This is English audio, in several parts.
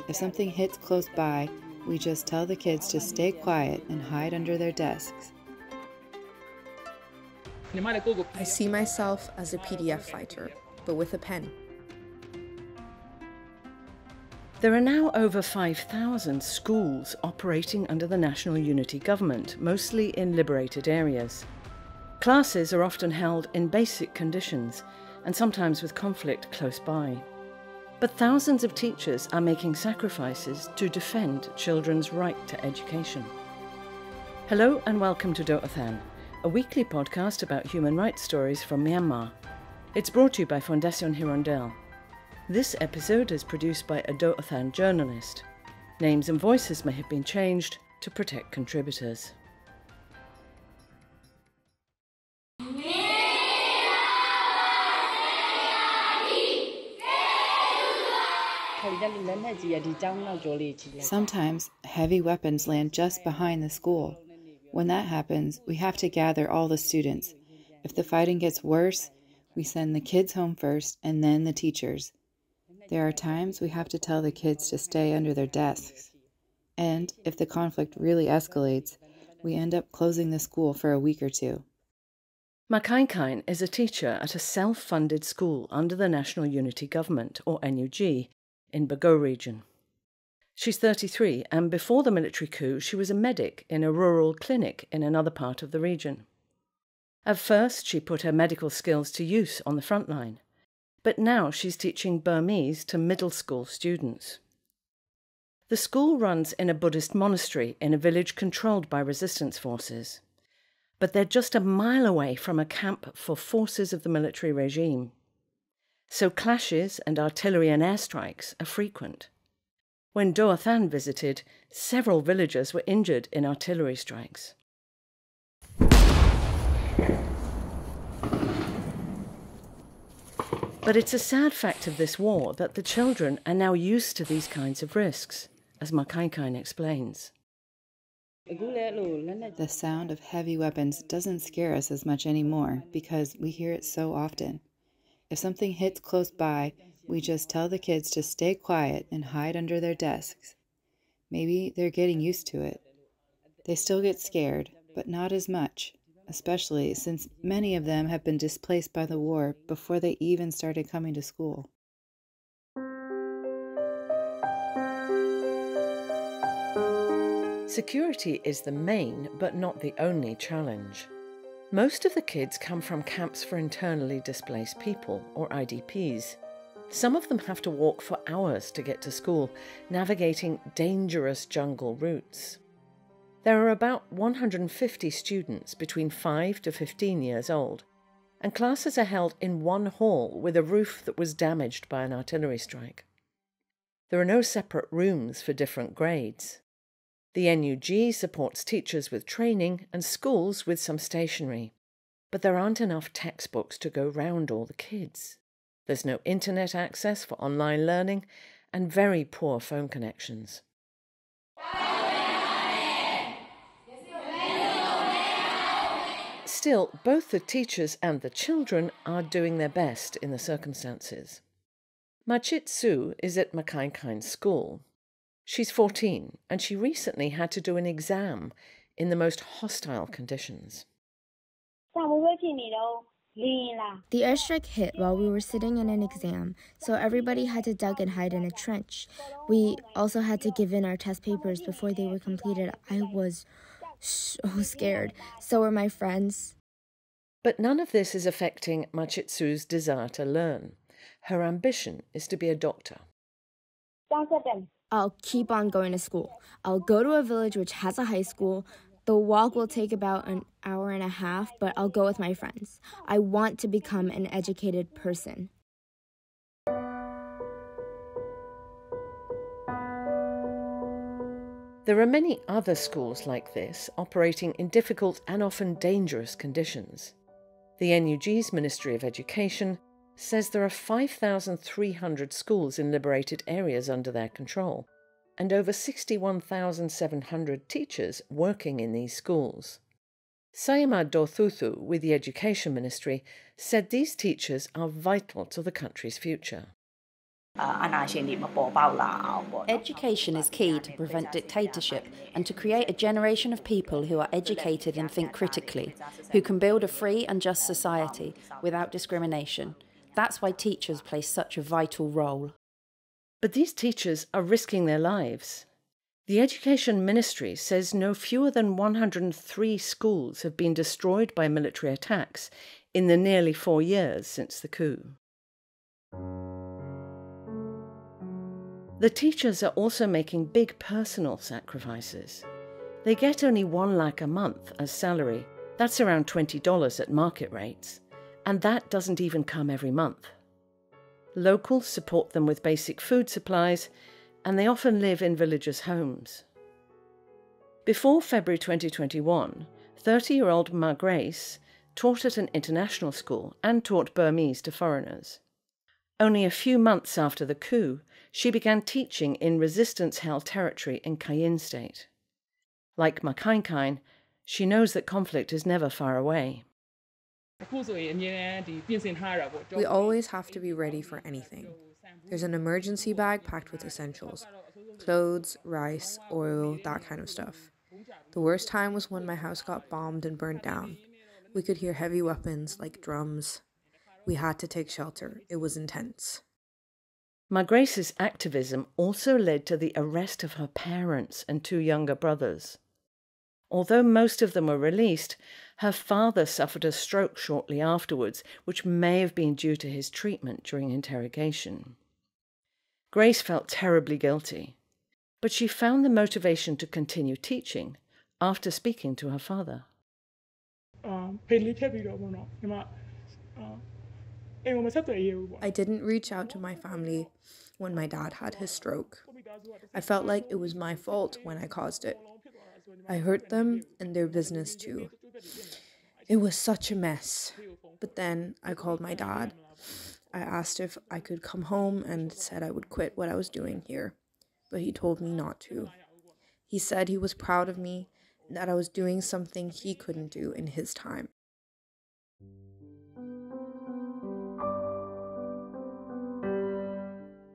If something hits close by, we just tell the kids to stay quiet and hide under their desks. I see myself as a PDF fighter, but with a pen. There are now over 5,000 schools operating under the National Unity Government, mostly in liberated areas. Classes are often held in basic conditions, and sometimes with conflict close by. But thousands of teachers are making sacrifices to defend children's right to education. Hello and welcome to Doh Athan, a weekly podcast about human rights stories from Myanmar. It's brought to you by Fondation Hirondelle. This episode is produced by a Doh Athan journalist. Names and voices may have been changed to protect contributors. Sometimes heavy weapons land just behind the school. When that happens, we have to gather all the students. If the fighting gets worse, we send the kids home first and then the teachers. There are times we have to tell the kids to stay under their desks. And if the conflict really escalates, we end up closing the school for a week or two. Khine Khine is a teacher at a self-funded school under the National Unity Government, or NUG, in Bago region. She's 33, and before the military coup, she was a medic in a rural clinic in another part of the region. At first, she put her medical skills to use on the front line, but now she's teaching Burmese to middle school students. The school runs in a Buddhist monastery in a village controlled by resistance forces, but they're just a mile away from a camp for forces of the military regime. So clashes and artillery and airstrikes are frequent. When Doh Athan visited, several villagers were injured in artillery strikes. But it's a sad fact of this war that the children are now used to these kinds of risks, as Khine Khine explains. The sound of heavy weapons doesn't scare us as much anymore because we hear it so often. If something hits close by, we just tell the kids to stay quiet and hide under their desks. Maybe they're getting used to it. They still get scared, but not as much, especially since many of them have been displaced by the war before they even started coming to school. Security is the main, but not the only challenge. Most of the kids come from camps for internally displaced people, or IDPs. Some of them have to walk for hours to get to school, navigating dangerous jungle routes. There are about 150 students between 5 to 15 years old, and classes are held in one hall with a roof that was damaged by an artillery strike. There are no separate rooms for different grades. The NUG supports teachers with training and schools with some stationery, but there aren't enough textbooks to go round all the kids. There's no internet access for online learning and very poor phone connections. Still, both the teachers and the children are doing their best in the circumstances. Chit Su is at Khine Khine school. She's 14 and she recently had to do an exam in the most hostile conditions. The airstrike hit while we were sitting in an exam, so everybody had to duck and hide in a trench. We also had to give in our test papers before they were completed. I was so scared. So were my friends. But none of this is affecting Chit Su's desire to learn. Her ambition is to be a doctor. I'll keep on going to school. I'll go to a village which has a high school. The walk will take about an hour and a half, but I'll go with my friends. I want to become an educated person. There are many other schools like this operating in difficult and often dangerous conditions. The NUG's Ministry of Education says there are 5,300 schools in liberated areas under their control, and over 61,700 teachers working in these schools. Sayama Doh with the Education Ministry said these teachers are vital to the country's future. Education is key to prevent dictatorship and to create a generation of people who are educated and think critically, who can build a free and just society without discrimination. That's why teachers play such a vital role. But these teachers are risking their lives. The Education Ministry says no fewer than 103 schools have been destroyed by military attacks in the nearly 4 years since the coup. The teachers are also making big personal sacrifices. They get only £1 lakh a month as salary. That's around $20 at market rates. And that doesn't even come every month. Locals support them with basic food supplies, and they often live in villagers' homes. Before February 2021, 30-year-old Ma Grace taught at an international school and taught Burmese to foreigners. Only a few months after the coup, she began teaching in resistance-held territory in Kayin state. Like Ma Khine Khine, she knows that conflict is never far away. We always have to be ready for anything. There's an emergency bag packed with essentials: clothes, rice, oil, that kind of stuff. The worst time was when my house got bombed and burnt down. We could hear heavy weapons like drums. We had to take shelter. It was intense. Ma Grace's activism also led to the arrest of her parents and 2 younger brothers. Although most of them were released, her father suffered a stroke shortly afterwards, which may have been due to his treatment during interrogation. Grace felt terribly guilty, but she found the motivation to continue teaching after speaking to her father. I didn't reach out to my family when my dad had his stroke. I felt like it was my fault when I caused it. I hurt them and their business too. It was such a mess. But then I called my dad. I asked if I could come home and said I would quit what I was doing here, but he told me not to. He said he was proud of me and that I was doing something he couldn't do in his time.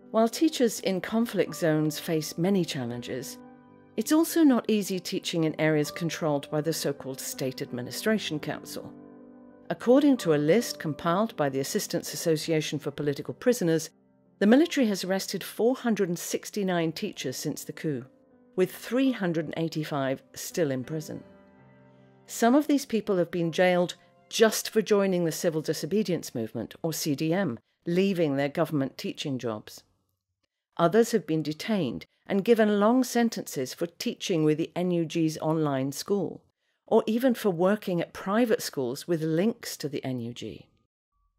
While teachers in conflict zones face many challenges, it's also not easy teaching in areas controlled by the so-called State Administration Council. According to a list compiled by the Assistance Association for Political Prisoners, the military has arrested 469 teachers since the coup, with 385 still in prison. Some of these people have been jailed just for joining the civil disobedience movement, or CDM, leaving their government teaching jobs. Others have been detained and given long sentences for teaching with the NUG's online school, or even for working at private schools with links to the NUG.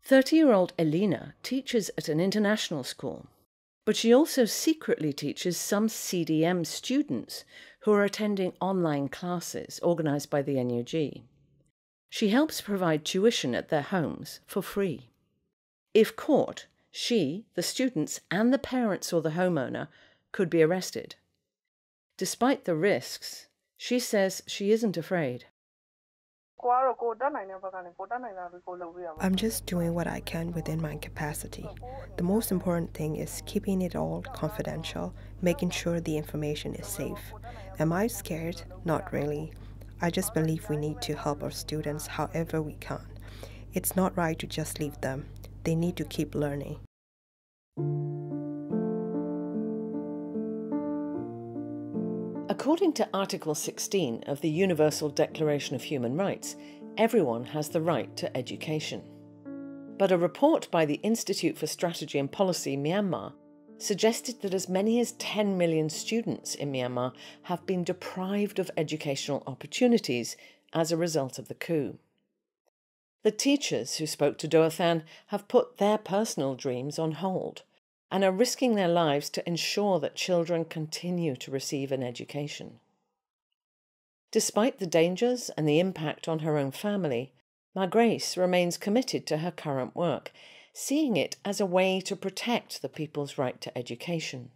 30-year-old Elena teaches at an international school, but she also secretly teaches some CDM students who are attending online classes organised by the NUG. She helps provide tuition at their homes for free. If caught, she, the students, and the parents or the homeowner could be arrested. Despite the risks, she says she isn't afraid. I'm just doing what I can within my capacity. The most important thing is keeping it all confidential, making sure the information is safe. Am I scared? Not really. I just believe we need to help our students however we can. It's not right to just leave them. They need to keep learning. According to Article 16 of the Universal Declaration of Human Rights, everyone has the right to education. But a report by the Institute for Strategy and Policy, Myanmar, suggested that as many as 10 million students in Myanmar have been deprived of educational opportunities as a result of the coup. The teachers who spoke to Doh Athan have put their personal dreams on hold and are risking their lives to ensure that children continue to receive an education. Despite the dangers and the impact on her own family, Ma Grace remains committed to her current work, seeing it as a way to protect the people's right to education.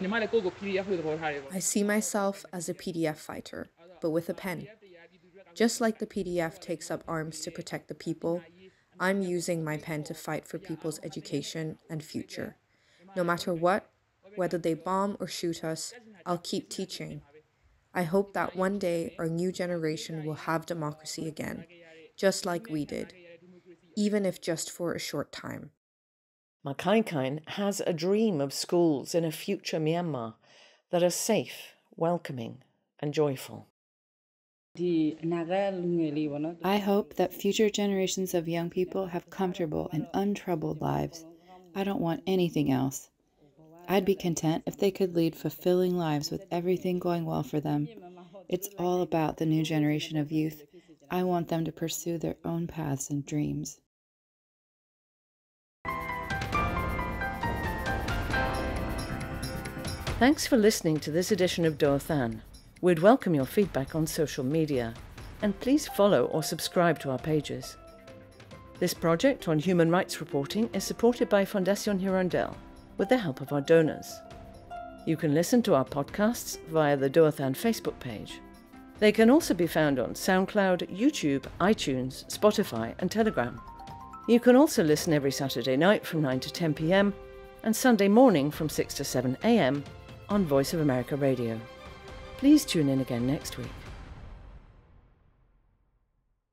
I see myself as a PDF fighter, but with a pen. Just like the PDF takes up arms to protect the people, I'm using my pen to fight for people's education and future. No matter what, whether they bomb or shoot us, I'll keep teaching. I hope that one day our new generation will have democracy again, just like we did, even if just for a short time. Khine Khine has a dream of schools in a future Myanmar that are safe, welcoming and joyful. I hope that future generations of young people have comfortable and untroubled lives. I don't want anything else. I'd be content if they could lead fulfilling lives with everything going well for them. It's all about the new generation of youth. I want them to pursue their own paths and dreams. Thanks for listening to this edition of Doh Athan. We'd welcome your feedback on social media, and please follow or subscribe to our pages. This project on human rights reporting is supported by Fondation Hirondelle with the help of our donors. You can listen to our podcasts via the Doh Athan Facebook page. They can also be found on SoundCloud, YouTube, iTunes, Spotify and Telegram. You can also listen every Saturday night from 9 to 10 p.m. and Sunday morning from 6 to 7 a.m. on Voice of America Radio. Please tune in again next week.